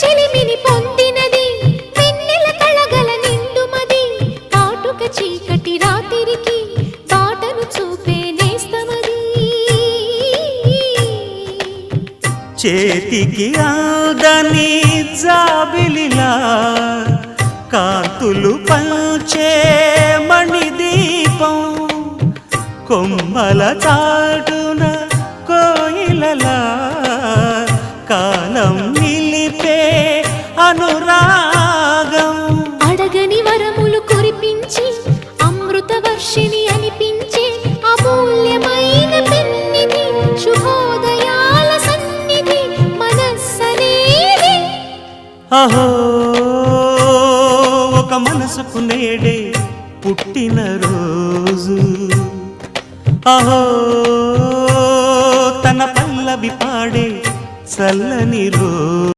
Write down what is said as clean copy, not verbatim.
చెలిమిని పొందినది వెన్నెల కళగల నిండుమది కాటుక చీకటి రాత్రికి బాటను చూపే నేస్తమది చేతికి అందని జాబిలిలా కాంతులు పంచే మణిదీపం కొమ్మల చాటున కోయిలలా కాలం నిలిపే అనురాగం అడగని వరములు కురిపించి అమృత వర్షిని అనిపించే అమూల్యమైన పెన్నిధి శుభోదయాల సన్నిధి మనస్సనేది అహో ఒక మనసుకు నేడే పుట్టిన రోజు అహో తన పల్లవి పాడే చల్లని రోజు